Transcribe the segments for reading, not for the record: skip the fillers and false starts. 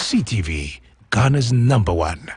Ctv, Ghana's #1.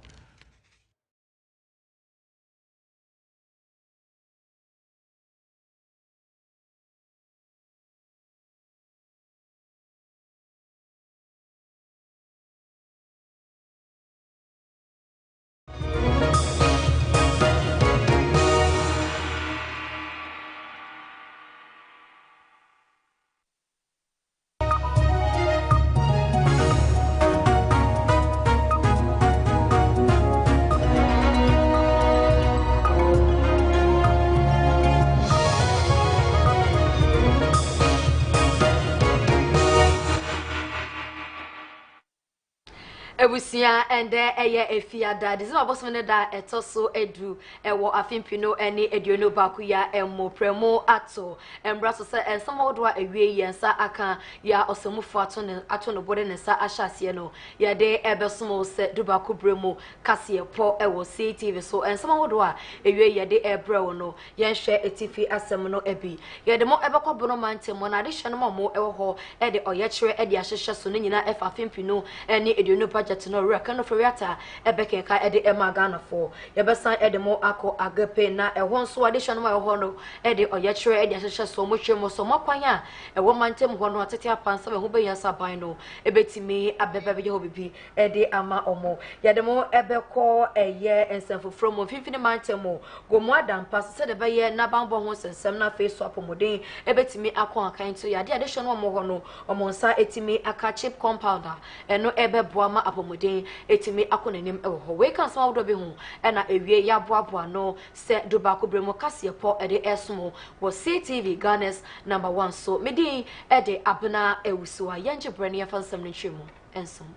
Ewusiwaa and eye efiada this is about when that etoso edu ewo afimpino ene eduono bakuya emo premo ato embraso se ensamo do awie yensa aka ya osomufo ato no bode nsa ahyase no ya de ebesomo se dubaku bremo Kasiepo ewo Ctv so ensamo do awie ya de ebrewo no yenhwe etifi asem no ebi ya de mo ebekọ bono mantemo na de hye no mo ewo ho e de oyekire e de ahyehye so no nyina efa afimpino ene eduono no reckon for yata ebeke ka ede emagana for yebesan ede mo akọ agape na ehon so addition ma ehon no ede oyekire ede ahyehye so mo hwemo so makwan a ewo mantem ho no atete apansa ho be yasa ban no ebetimi abebebe ye ho bibi ede ama omo yede mo ebekọ eye ensanfofro mo fimfini mantem mo gomo adampa se de be ye na banbo ho sensem na face apomodin ebetimi akọ akan to yade addition mo ho no omo nsa etimi aka chip compounder eno ebeboa ma apomodin etimi akonanim ewo we kan so awdo be hu na ewie ya boaboa no se dubaku bremo Kasiepo ede esmo wo Ctv Ghana's #1 so medi ede Abena Ewusiwaa yenje brene ya fansam ne twemu ensom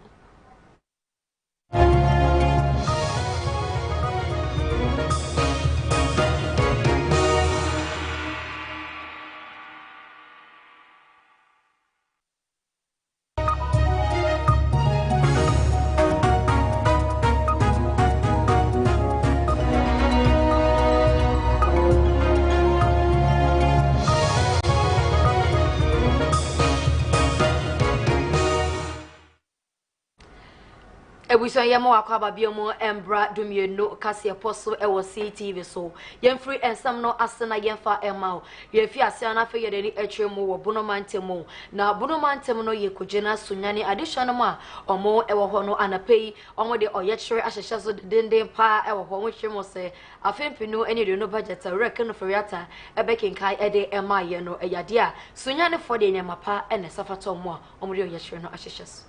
Ewusiwaa yemo akwaba biomo embra dumienu Kasiepo so ewo Ctv so yemfree ensam no asena yemfa emao yefi ase na fe yedeni etwemu wo bonomantem na bonomantem no yekogena sunyane addition ma omo ewo ho no anapei omo de oyekire ahyehye so denden pa ewo ho nwhwemo se afempinu ene de no budget reckon for yata ebekinkai ede ema ye no eyade a sunyane for de nyamapa ene safato mo omo de oyekire no ahyehye so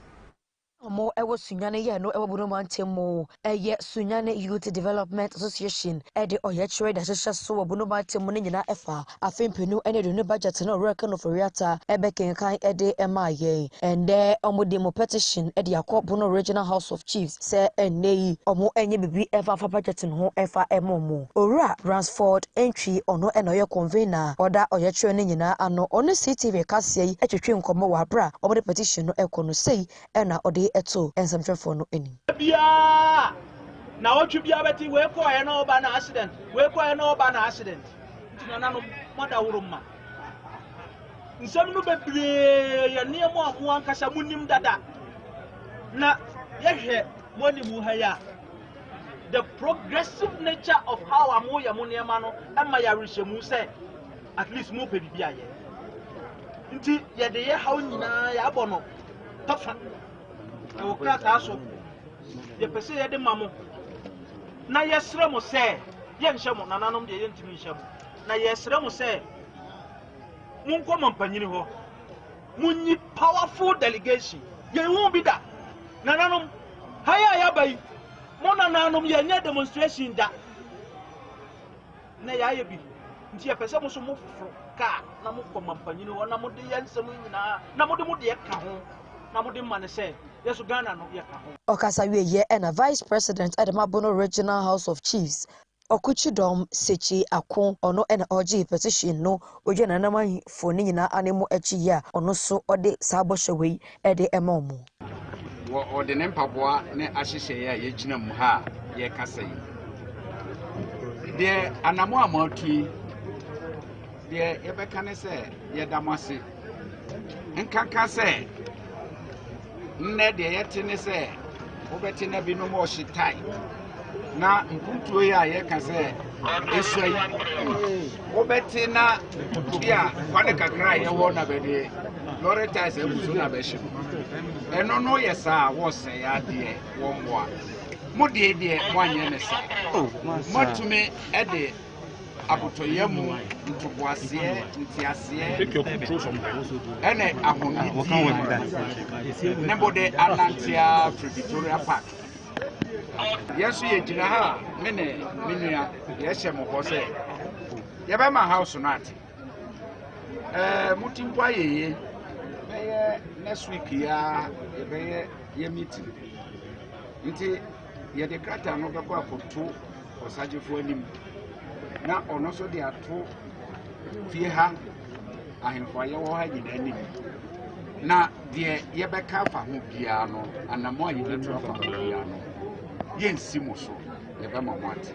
Omo ewo sunyane ye no ewo bonomantem eye sunyane Youth Development Association ede oyekire da hyehye so wo bonomantem ne nyina efa afempenu ene de no budget no reckon for yata ebekinkai ede ema ye ende omo de mo petition ede akọ no Regional House of Chiefs se enei omo enye bibi efa fa budget no efa emomo owura Ransford entry ono enoye convener oda oyekire ne nyina ano ono Ctv Kasiepo etwetwe nkomo wa bra omo de petition no ekono sei ena ode eto ensamtwefo no eni bia na otu bia beti we ko e na oba na accident ntina no moda wuruma nsam no bebre ya niemo amu ankasa munim dada na yehwe monimu ha ya the progressive nature of how amu ya muniema no ama ya rehemu say at least mo pe bibia ye nti ye de ye haw nyina ya bono tofa na wokrata aso ye pese ye de mamo na yesre mo se ye nhye na nanom de ye ntimi nhye na yesre mo se munko mampanyini ho munyi powerful delegation ye hu bi da na nanom haya ya bai mo na nanom ye nya demonstration da na ya ye bi nti ye pese mo so mo fufro ka na mo ko mampanyini ho na mo de ye nsem nyina na mo de ye ka ho na mo de mane se yesu Ghana no ye ka ho okasa wie ye na Vice President Abena Regional House of Chiefs Okuchidom Sechi Akon ono ena oji petition no oje na naman foni nyina anemu echi ya ono so ode sabo hwei ede emomo wo ode ne mpaboa ne ahyehye ya yegina mu ha ye kasai de anamo amatu de ebeka ne se ye damase enkanka se nne de yete ne se obeti na bi no mo hyitai na mputuo ya ye ka se esoi obeti na bia kwane kakra ye wo na bede lore ties ebuso na be hye eno no yesa wo se ya de wo mwa mo de wanye ne sa motumi ede abotoyemu ntuboasie ntiasie ene ahoni nebode Atlantia Victoria Park yesu ye jina ha mene minua ye hye mo ko se ye be ma house no ate mutimpo ayeye next week ya ye be ye meeting nti ye de krata no be ko akoto osagefo anim na ono so de ato fie ha ahemfo ye wo ha nyina anim na de ye be ka fa ho bia no anamo aye de to fa ho bia no ye nsimo so ye be ma mwate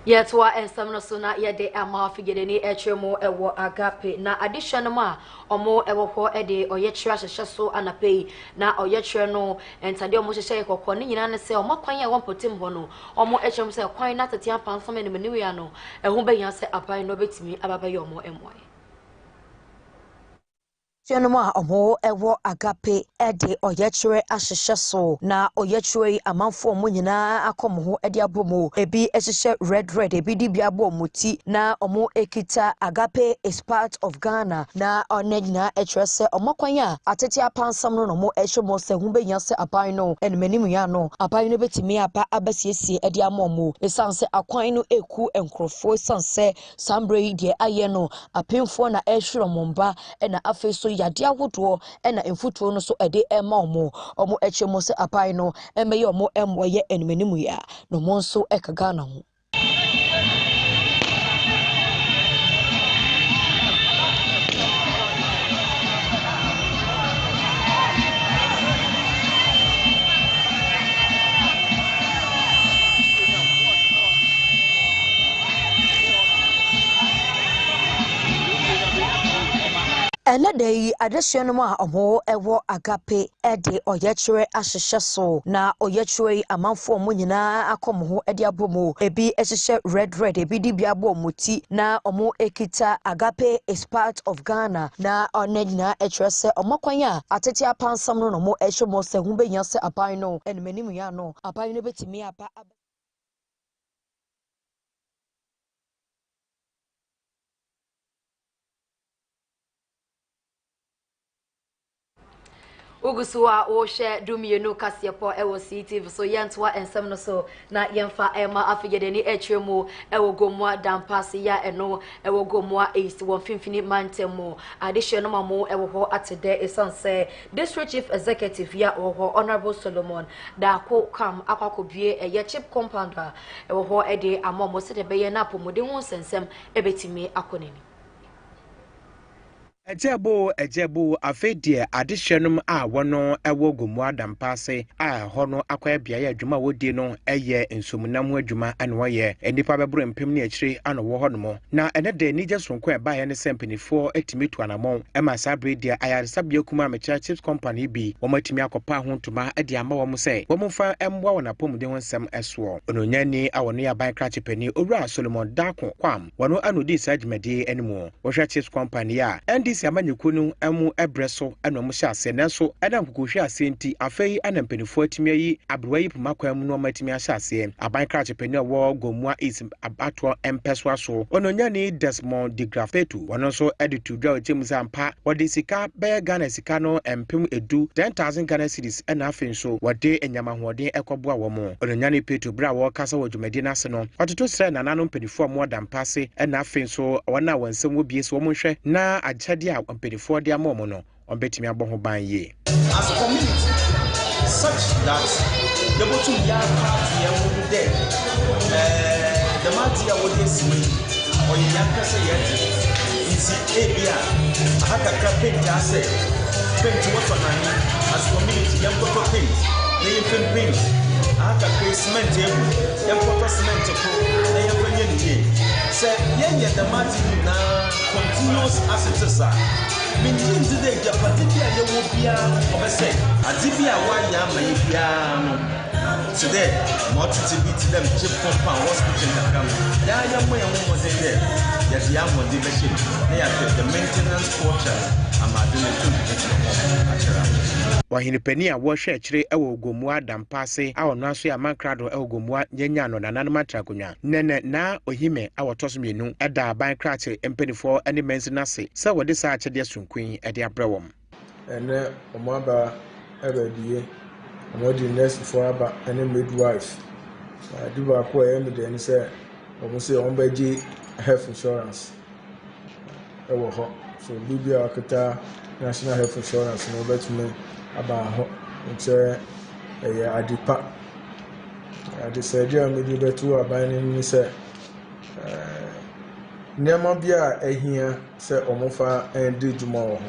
yet wa ensam no so na ye de ama figede ni echemo ewo agape na addition ma omo ewo ho ede oye kira hyehye so anapei na oye kire no entade omo hyehye kokko ni nyina ne se omo kwan ya wonpotim ho no omo echem se kwan na tete apanso me ne meniwe ya no ehu be yan se apan no betimi ababaye omo emoye Tianoma omo ewo agape ede oyechere ahehye so na oyechere amanfo omo nyina akomo ho ede abomo ebi ehehye red ebi di bia bo muti na omo ekita agape is part of Ghana na onegyina echrese omo kwan a atete apansam no mo ehwemo se hu be nya se aban no enmenimu ya no aban no betimi apa abasiesie ede amomo esanse akwan no eku enkrofo sanse sambre die aye no apemfo na ehwero mba na afi so yade awodo na emfutuo no so ede ema omo echemo se apai no emeye omo emoye enmenimu ya no mo nso ekaga na ho ene dey adehye ma omo ewo agape ede oyechere ahehye so na oyechere amanfo omo nyina akomo ho ede abomo ebi ehehye red ebi di bia bo muti na omo ekita agape is part of Ghana na onegyina echrese omo kwan a atete apansam no mo ehwemo se hu be nya se aban no enmenimu ya no aban no betimi apa Ewusiwaa o she Abena Kasiepo ewo Ctv so yentwa ensem no so na yemfa ema afigede ni echwemu ewo gomwa dampase ya eno ewo gomwa east won finfini mantemo addition no mamo ewo ho atede esanse district chief executive ya wo honorable Solomon da ko kam akwakobie eye chip compounder ewo ho ede amomo se de beye na pomode hu sensem ebetimi akoneni Ejebo afedie adehyenum a wono ewo gomu adampase a hono akwa bia ya adwuma wodi no eye nsomunam ho adwuma ane woye enipa bebro mpem ne akire ana wo hono na ene de nije sonko eba ye ne sempenifo etimitu anamon ema sabredie ayaresabia kuma mecha chips company bi wo matimi akopa ho ntoma ade ama wo se wo mfa emwa wona pomde ho nsem eso ononyani awono ya ban krache pani owura Solomon Dako kwam wono anodi sajmedi enimo wo hwa chips company ya amanyekunu emu ebreso eno mo hyase nanso ena nkokohwe ase nti afei ana mpanifo atimi ayi abroyi pumakwa mu no matimi ahyase aban krache pani wo gomua is abato empeso aso ononyani Desmond de Grafetu wono so editu dwa ochemza mpa wode sika be Ghana sika no empem edu 10,000 Ghana cedis ena afei so wode enyamahoden ekoboa wo mo ononyani Petu bra wo kasa wo dwumadi na se no watoto sre nanano mpanifo mo dampase ena afei so wona wansem wo bie so wo nhwe na agyade a mpedifo de amomo no on betimi abon ho ban ye as a community such that the bottom yard party will be there the matia would this way or yanka say is abia haka kapin ta say paint what on as community yam go paint they film paint haka cement yam go cement ko they yam say yenye the martin na continuous assets are meaning today Japadia you will be a say Adibia why ya today, more to beat them chip compound hospital that come. Yeah, young way almost there. Yes, the young one division. They are the maintenance portion. I'm doing it. Wahini Penny, I wash a tree, I will go more than passing our nursery, a man crowd or go more, Yanyano, and Anamatracunya. Nene, na or hime, our tosminu, at the bank cratty, and penny for any men's nasi. So what this archer, dear queen, at the abroad. And Omaba ever be. I'm not the nurse for about any midwife. I do acquire evidence, sir. I'm say on Beji health insurance. I will hot. So, Libya Akata National Health Insurance, no better me about hot. It's a adipa. I decided I'm maybe better about any, sir. Nemabia a here, sir, Omofa and did tomorrow.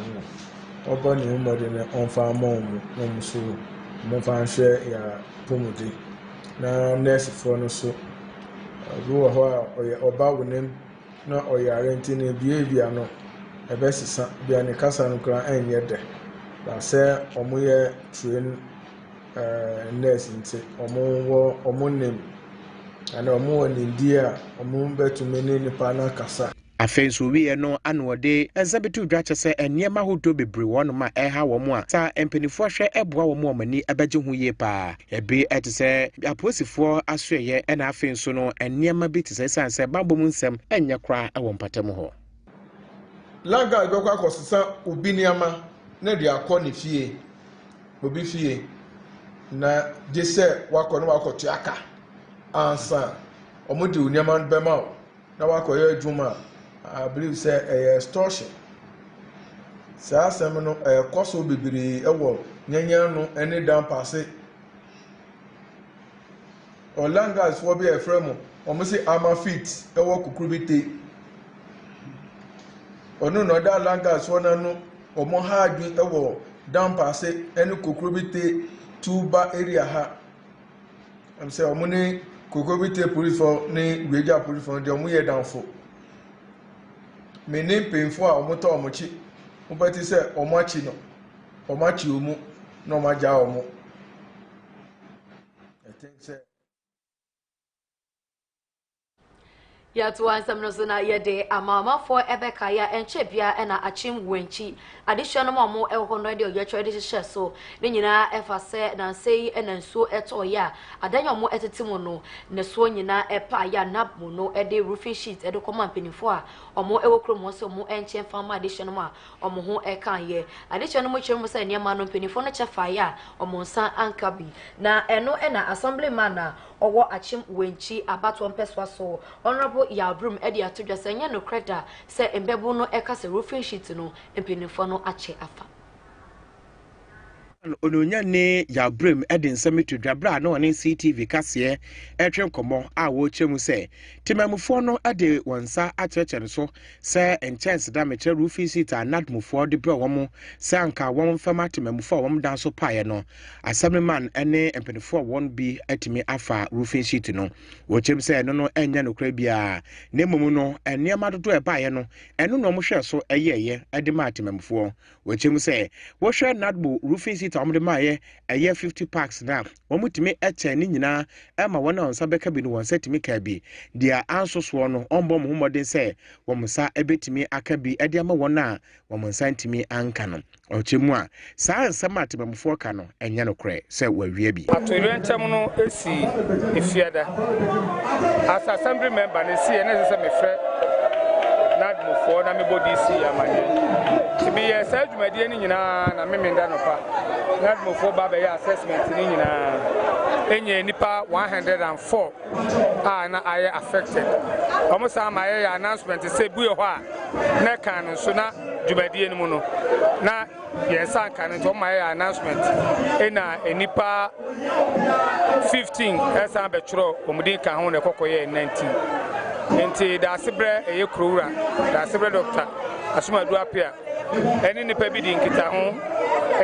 Open new modern on farm home, so. Mo fan share ya pomodi na nurse for no so go ho a oba wonem na oyare ntine bia no e be sesa bia ne kasa no kra enye de ba se omoye train nurse nti omo nem ana omo woni dia omo betumi ne nipa na kasa Afenso we no anode ensabetu dwache se eniema hodo bebre won ma eha wo mu a ta empenifo hwe eboa wo mu omani abeje hu ye pa ebe etise aposifo asoye na afenso no eniema bi tise sanse babom nsem enye kra ewo mpatam ho laga igokwa kosisa obi niama na de akọ ne fie obi fie na je se wakọ no wakotu aka ansa omodi oniama bema na wakoye adwuma I believe say extortion. Sa semino koso bibiri ewo nyanya no any down pass it. Olanga is for be a frame. Omo say ama fit ewo kukrubite. Onu no da langa is one no omo ha adwi ewo down pass it any kukrubite tuba area ha. I'm say omo ni kukrubite police for ni gbeja police for de omo ye down for. Me name painful a omo to omochi obati se omochi no omachi omu no omaja omo I think say ya to ansem no so na ye de amama for ebeka ya enchebia na achim wenchi additional mo ehwo no de ojetwe de hye so ne nyina efa se na sei na nsuo eto ya adanya mo etetimu no ne so nyina epa ya nabmo no e de roofing sheet e de koma mpanifo a omo ewo kromo so mo enche fama additional ma omo ho e kan ye additional mo kyeremo se niam no mpanifo no chefa ya omo nsa ankabi na eno na assemblyman na owo achim wenchi abato mpeswa so honorable ya brum edi atodwa se nya no kreda se embebu no ekase roofing sheet no empinifo no ache afa ononya ne ya brum edi nsem tudwabra na one Ctv Kasiepo etwen komo a wo chemu se timamufo no ade wonsa acheche so se enchance da meche roofing sheet anadmufo de bre womo se anka won fama timamufo wom dan so pae no assemblyman ene empinifo won bi atimi afa roofing sheet no wo chemu se no enya no kra bia na momu no eniema dodo e bae no eno no mo hwe so eyeye ede ma timamufo wo chemu se wo hwe nadbo roofing sheet amde maye eye 50 packs na womutimi eche ni nyina ema wona onsa beka bi no wonsa timi ka bi dia ansoso no ombo mo modern se womsa ebetimi aka bi ede ama wona womsa ntimi anka no ochemu a saa nsama atebamfo ka no enye no kre se wawie bi atori ntem no esi efiada as assembly member na si ene se me frɛ nadmofo na me body si amane tibi ye sa dwumadi ni nyina na me menda no pa nadmofo ba be assessment ni nyina enye nipa 104 na aye affected omo sa ma ye announcement say bu ye ho a na kan no so na dwumadi ni mu no na ye sa kan to ma ye announcement na enipa 15 esa be chro omudi kan ho ne kokoye 19 enti da sebre eye krowura da sebre doctor asuma du apia eni nipa bi di nkita ho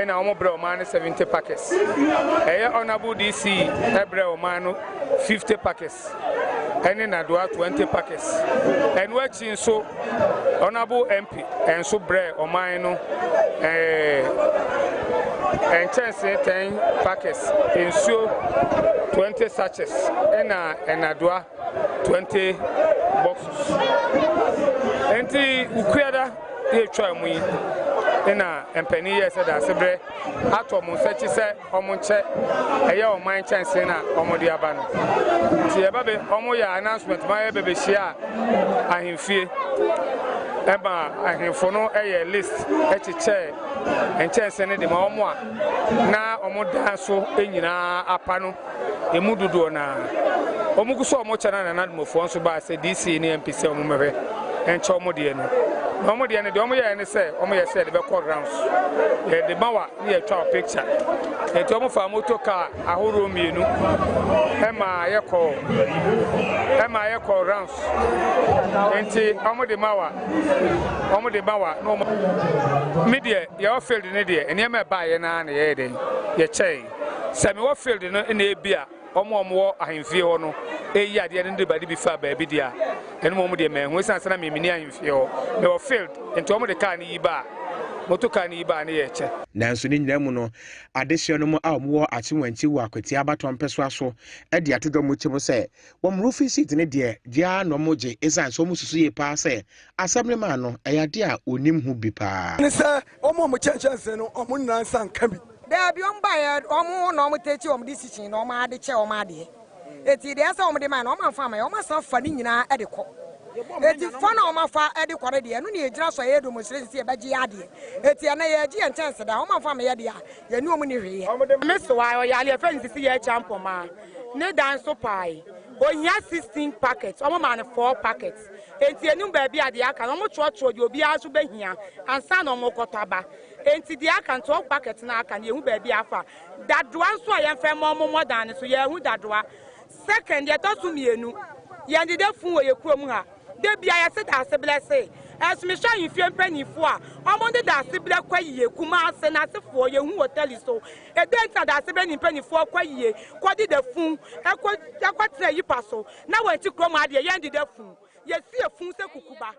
na omo bre o man 70 packets eye honorable DC ebre o man 50 packets any Nadua 20 packets. And watching so honorable MP and so bre or mine and chance 10 packets in so 20 sachets and Nadua 20 boxes. And the Ukwada here try me. Ina empeni ye said that sebre ato mo sechi se omo nche eye o man chance na omo de aba no ti e ba be omo ya announcement ma ye bebe hia ahemfie eba ahemfo no eye list echiche enchance ne de ma omo a na omo dan so enyina apa no emu dudu na omo guso omo chana na nadmofo nso ba se DC ne MPC omo mebe enche omo de no Omo de omo ye ne say omo ye say the be call rounds the bawa near twa picture e to omo fa motor car ahoro mienu e ma ye call rounds enti omo de bawa no media ye field ne de ene ma ba ye na ye de ye chei se me wo field no na e bia omo wo ahemfie ho no eyi ade ne de ba de bi fa ba bi dia ene mo de me hu sansa na me mini ahemfie ho me wo field enti omo de car ni ba moto car ni ba na ye che nanso ni nyina mu no adehye no mu a omo wo achewanti wo akwati abaton peso aso e de atodwo mo chimo se wo mo rofi seat ne de dia no mo je esan so mo susu ye pa se assembly man no eyade a onim hu bi pa ni se omo mo chenchense no omo nan san ka bi there be on buy omo no mo techi omo decision no ma ade che omo ade eti de asa omo de man omo fa ma omo san fa ni nyina e de ko eti fa na omo fa e de kwore de no ne ejira so ye do mo sire se be gi ade eti na ye gi enchance da omo fa ma ye de ya ye nu omo ni hwe ye meso wa ya le fa nsi ye champo ma ne dan so pai onya 16 packets omo man 4 packets enti enum ba bia de aka omo chuochuo de obi aso behia ansa na omo kotaba enti de aka 12 packets na aka ne ehu ba bia afa dadoa nso a ye fa mo dan so ye ehu dadoa second ye to so mienu ye de fun wo ye kurom ha de bia ye se da se blesse as me sha yin fie mpanifo a omo de da se ble kwa yiye kuma ase na sefo ye hu hotel so e de nta da se be ni mpanifo kwa yiye kwa di de fun e kwa tra yi paso na wanti krom ade ye de fun ye si efun se kukuba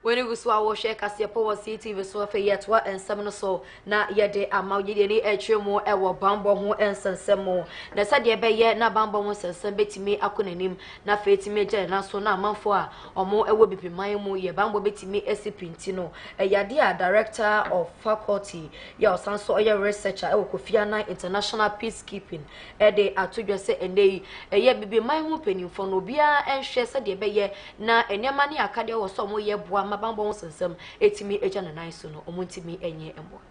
When Ewusiwaa wo share Kasiepo wo Ctv so fe yetwa ensem no so na yede ama yede ni etwemu e wo bambo ho ensensemo na sade be ye na bambo ho sensem betimi akonanim na fetimi je na so na amanfo a omo ewo bipiman mu ye bambo betimi esipinti no yade a director of faculty ya osanso oye researcher e wo Kofiana International Peacekeeping e de atodwe se enei ye bipiman hu penimfo no bia enhwe sade be ye na enema ne akade wo so mo ye boa mabambo sensem etimi eja na nan so no omuntimi enye embo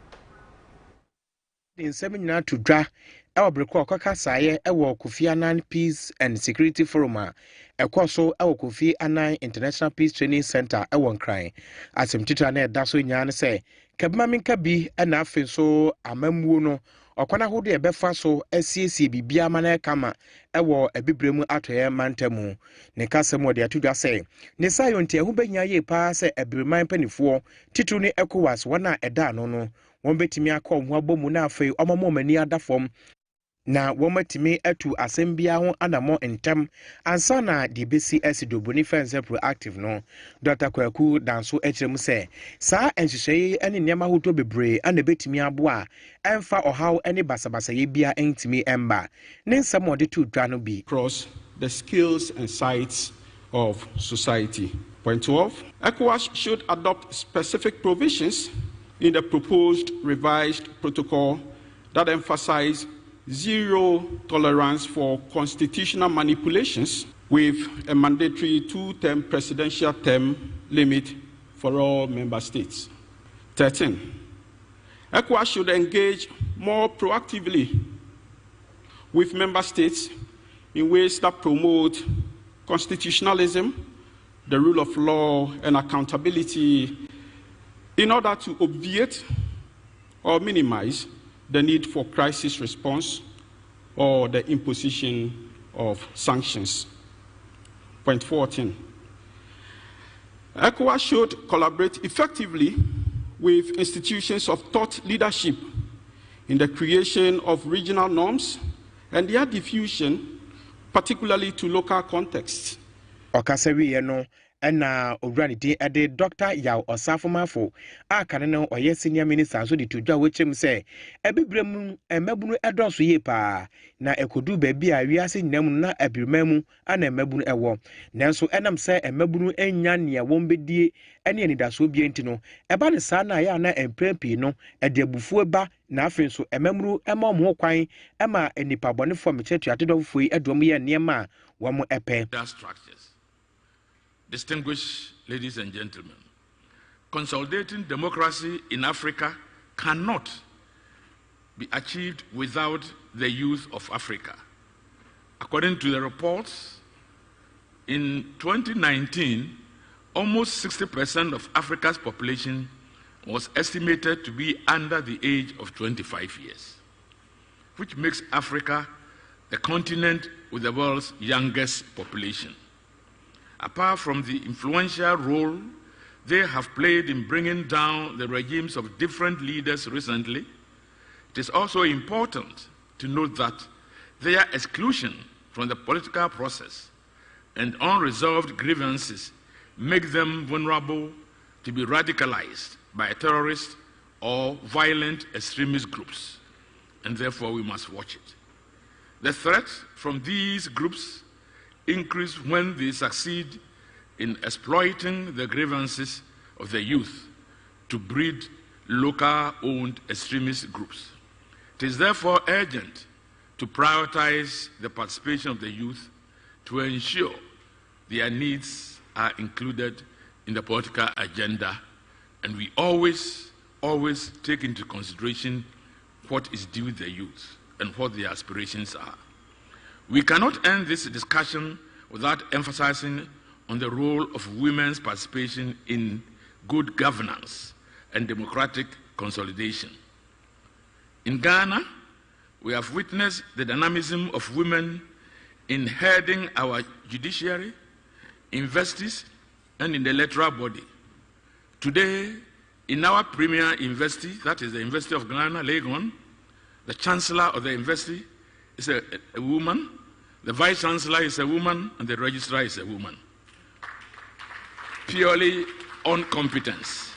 nsem nyina to dwa e obreko okakasaye e wo Kofiana Peace and Security Forum a ekoso e wo Kofiana International Peace Training Center e won kran asemtitra na eda so nya ne se kabma minka bi e na afi so amamuo no okwana hodo e befa so asiesie bibia mana kama ewo ebibremu atoye mantamu ne kasemo de atudwa se ne sayonti ehu benya ye pa se ebreman panifo titu ne ECOWAS wana eda no no won betimi akọ ho abomu na afei omamo mani adafom na womatimi atu asembia ho anamo entem ansa na de besi asido boniface proactive no Dr. Kwaku danso ekyerem se saa enhyehyeye ene niam hoto bebre ana betimi aboa emfa ohaw ene basabasa ye bia entimi emba ne nsam ode to dwa no bi across the skills and sites of society. Point 12, ECOWAS should adopt specific provisions in the proposed revised protocol that emphasize zero tolerance for constitutional manipulations with a mandatory 2-term presidential term limit for all member states. 13, ECOWAS should engage more proactively with member states in ways that promote constitutionalism, the rule of law, and accountability in order to obviate or minimize the need for crisis response or the imposition of sanctions. Point 14. ECOWAS should collaborate effectively with institutions of thought leadership in the creation of regional norms and their diffusion, particularly to local contexts. Okasewi no na owura ne din de Dr. Yaw Osafomafo aka no oyɛ senior minister so de tudwa wechem sɛ ebibrem emabunu edoso ye pa na ekodu baabi a wiase nyinam na abirmamu ana emabunu ɛwɔ nanso enam sɛ emabunu enya ne wɔmbedie ɛne anidaso bi enti no ɛba ne saa na ya na emprempi no ɛde abufuo ba na afei so emamuru ɛma ɔmo kwan ɛma enipa bɔnefo mechetu atedɔfo yi ɛdɔm yɛ nneɛma a wɔn ɛpɛ. Distinguished ladies and gentlemen, consolidating democracy in Africa cannot be achieved without the youth of Africa. According to the reports, in 2019, almost 60% of Africa's population was estimated to be under the age of 25 years, which makes Africa the continent with the world's youngest population. Apart from the influential role they have played in bringing down the regimes of different leaders recently, it is also important to note that their exclusion from the political process and unresolved grievances make them vulnerable to be radicalized by terrorist or violent extremist groups, and therefore we must watch it. The threat from these groups increase when they succeed in exploiting the grievances of the youth to breed local-owned extremist groups. It is therefore urgent to prioritize the participation of the youth to ensure their needs are included in the political agenda, and we always take into consideration what is due the youth and what their aspirations are. We cannot end this discussion without emphasizing on the role of women's participation in good governance and democratic consolidation. In Ghana, we have witnessed the dynamism of women in heading our judiciary, universities, and in the electoral body. Today, in our premier university, that is the University of Ghana, Legon, the chancellor of the university is a woman, the vice chancellor is a woman, and the registrar is a woman. Purely on competence.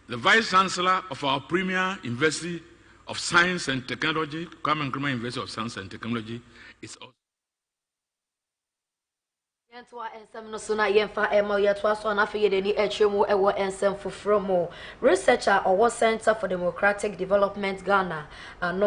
The vice chancellor of our premier university of science and technology, Kwame Nkrumah University of Science and Technology, is also. Researcher or Center for Democratic Development Ghana and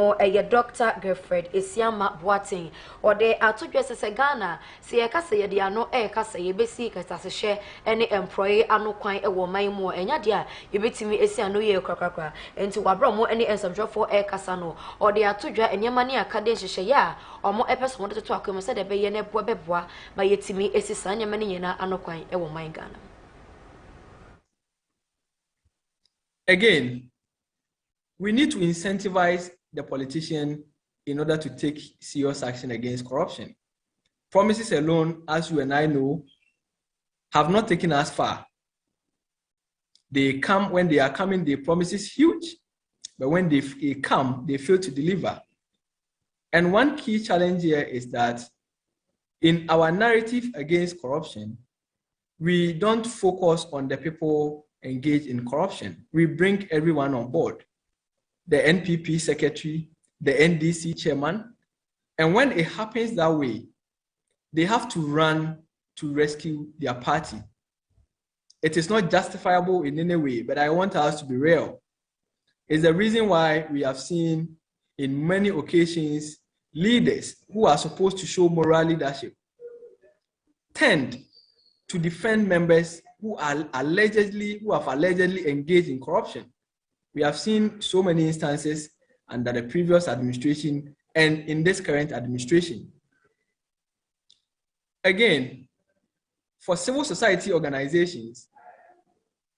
Dr. Gerfred Isiama Boating or they are to dress as a Ghana see a cassa ya no cassa ye basic as a share any employee ano quine a woman more and yadia you bet me a no year cracra and to abromo any and some job for air cassano or they are to draw and your money a cadence ya or more episodes wanted to talk and said a bayene boa by yetimi esisanya many na anokwan e wo man Ghana. Again, we need to incentivize the politician in order to take serious action against corruption. Promises alone, as you and I know, have not taken us far. They come, when they are coming, the promises huge, but when they come, they fail to deliver. And one key challenge here is that in our narrative against corruption, we don't focus on the people engaged in corruption. We bring everyone on board. The NPP secretary, the NDC chairman, and when it happens that way, they have to run to rescue their party. It is not justifiable in any way, but I want us to be real. It's the reason why we have seen in many occasions leaders who are supposed to show moral leadership tend to defend members who have allegedly engaged in corruption. We have seen so many instances under the previous administration and in this current administration. Again, for civil society organizations,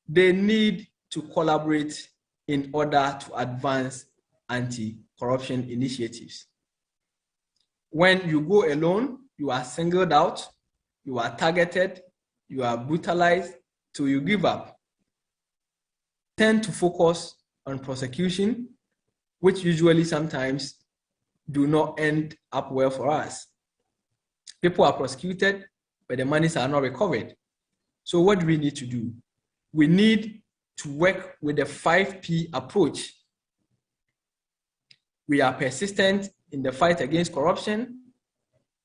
they need to collaborate in order to advance anti-corruption initiatives. When you go alone, you are singled out, you are targeted, you are brutalized till you give up. Tend to focus on prosecution, which usually sometimes do not end up well for us. People are prosecuted, but the monies are not recovered. So what do we need to do? We need to work with the 5P approach. We are persistent in the fight against corruption.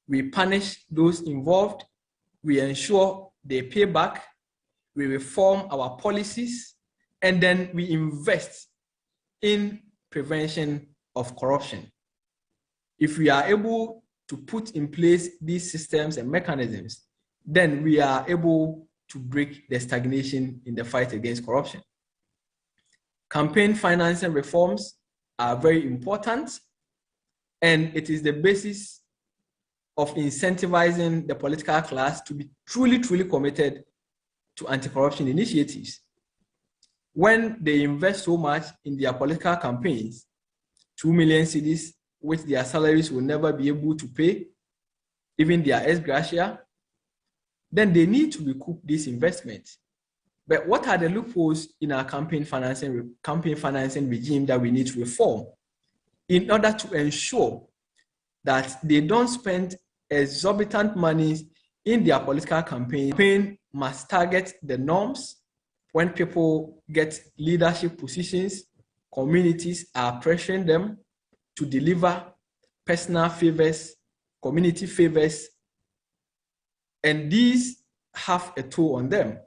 We punish those involved. We ensure they pay back. We reform our policies, and then we invest in prevention of corruption. If we are able to put in place these systems and mechanisms, then we are able to break the stagnation in the fight against corruption. Campaign financing reforms are very important, and it is the basis of incentivizing the political class to be truly committed to anti-corruption initiatives. When they invest so much in their political campaigns, 2 million cedis, which their salaries will never be able to pay, even their ex gratia, then they need to recoup this investment. But what are the loopholes in our campaign financing regime that we need to reform in order to ensure that they don't spend exorbitant monies in their political campaign? Campaign must target the norms. When people get leadership positions, communities are pressuring them to deliver personal favors, community favors, and these have a toll on them.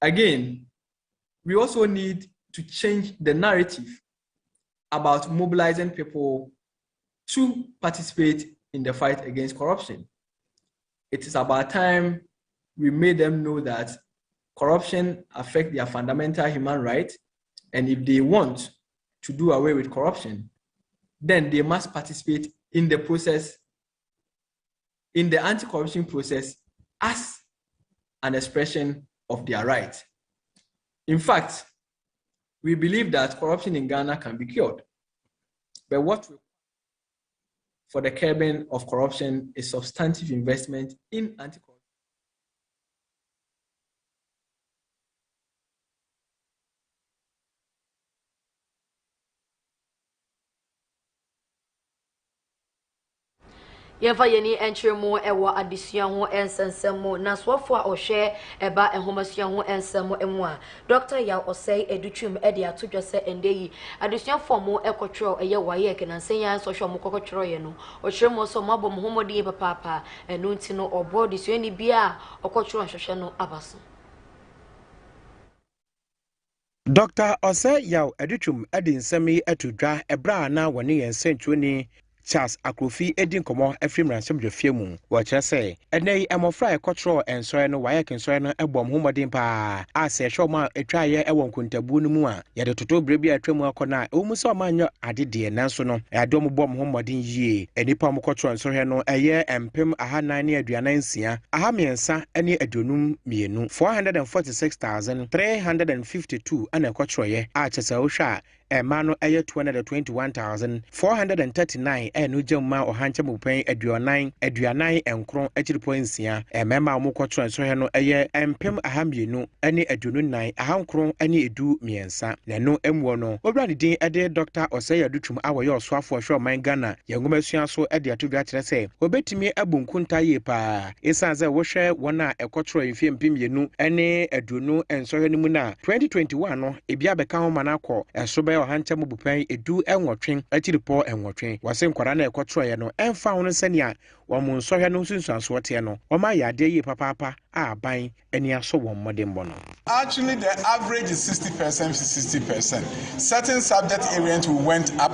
Again, we also need to change the narrative about mobilizing people to participate in the fight against corruption. It is about time we made them know that corruption affects their fundamental human rights, and if they want to do away with corruption, then they must participate in the process, in the anti-corruption process, as an expression of their right. In fact, we believe that corruption in Ghana can be cured, but what for the curbing of corruption is substantive investment in anti-corruption. Yɛmfa yɛni entry mu ɛwɔ adesua ho ensensem mu na soafo a ɔhwɛ ɛba ɛhomasua ho ensem mu a Dr. Yaw Osei Edutwum ɛde atodwa sɛ endeyi adesua form ɛkɔtwerɛ ɛyɛ waye kenansen yan so hwɛ mo kɔkɔtwerɛ yɛ no ɔhwɛ mo so mabɔ mo homɔden papa ɛno nti no ɔbɔ desua ni bia ɔkɔtwerɛ nhwehwɛ no abaso. Dr. Osei Yaw Edutwum ɛde nsɛm ɛtodwa ɛbra na wɔne yɛn sentwoni Charles Akrofi edin komo efrim ransem dwafie mu wo kire se enei emofra ekotro ensore no waye kensore no ebom homodin pa a se hwe ma etwaye ewo nkontabu no mu a yede toto brebi atwam akona ewumu se omanyo adede nanso no adom bom homodin yie enipa mokotro ensore no eye empem ahanan ne aduanansia ahamiensa ene adonum mienu 446,352 ana ekotro ye a chesa wo hwa Emano eye 221,439 enu jemma ohanche mupen aduanan enkron achiripoinsia emema omukotro ensohe no eye empem ahamienu ene adununan ahankron ene edu miensa nenu emwo no obrani din ede Dr. Osei Edutwum awoye osoafo hwe oman Ghana yengomasua so ede atodwa kire se obetimi abunkunta ye pa esanze wo hwe wona ekotro enfie mpemienu ene adunu ensohe no mu na 2021 no ebia beka ho manakọ esobe ohancha mubupan edu enwotwen achiripo enwotwen wase nkwara na ekotro no emfa ho senia womu nsohwe no sunsuanso te no oma yade yi papa aban eni aso won modembo no. Actually, the average is 60%, 60%. Certain subject areas we went up,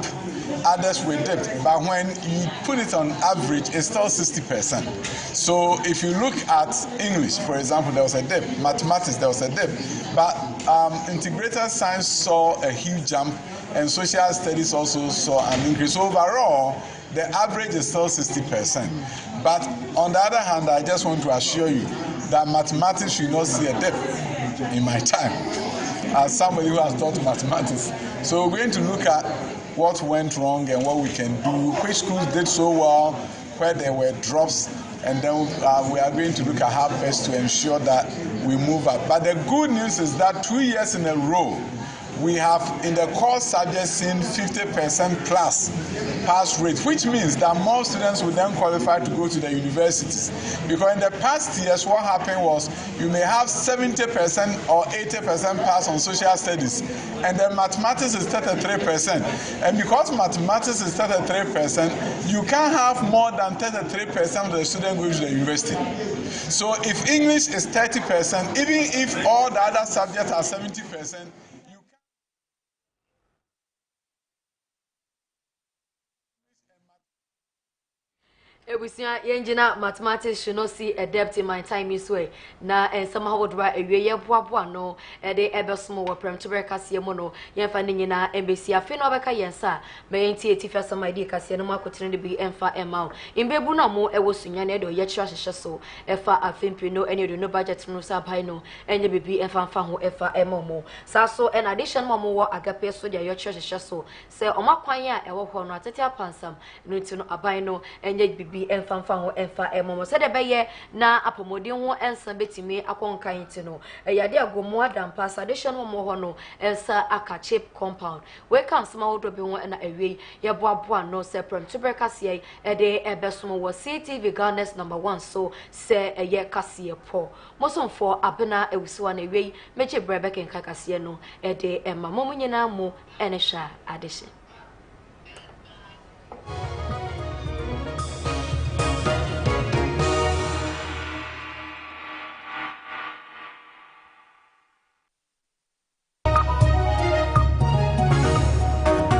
others we dipped. But when you put it on average, it's still 60%. So if you look at English, for example, there was a dip. Mathematics, there was a dip. But integrated science saw a huge jump, and social studies also saw an increase. Overall, the average is still 60%. But on the other hand, I just want to assure you that mathematics should not see a dip in my time, as somebody who has taught mathematics. So we're going to look at what went wrong and what we can do, which schools did so well, where there were drops, and then we are going to look at how best to ensure that we move up. But the good news is that 2 years in a row, we have in the core subjects seen 50% plus pass rate, which means that more students will then qualify to go to the universities. Because in the past years, what happened was you may have 70% or 80% pass on social studies, and then mathematics is 33%. And because mathematics is 33%, you can't have more than 33% of the students going to the university. So if English is 30%, even if all the other subjects are 70%, Ebusia yenjina mathematics should not see a depth in my time this way. Na somehow would write a year boa no de ebesmo wa prem to break Kasiepo no yen finding na embassy afino beka yensa me enti etifa some idea Kasiepo no makotene be emfa emau imbebu na mo ewosunya na de yetwa hyehyɛ so efa afimpi no ene de no budget no sa bai no enye bebi emfa mfa ho efa emomo sa so en addition mo wo agape so de yetwa hyehyɛ so se omakwan a ewo ho no atete apansam no ti no abai no enye bi emfa ho emfa emomo se de beye na apomodin ho ensa betimi akonkan nti no eyade agomo adampa addition mo ho no ensa akache compound we come small do bi ho na awie ye boaboa no se prem to break Kasiepo de ebesomo wo Ctv #1 so se eye Kasiepo mosomfo Abena Ewusiwaa na awie meche brebe ken Kasiepo no de emma mo nyina mo ene hwa adehye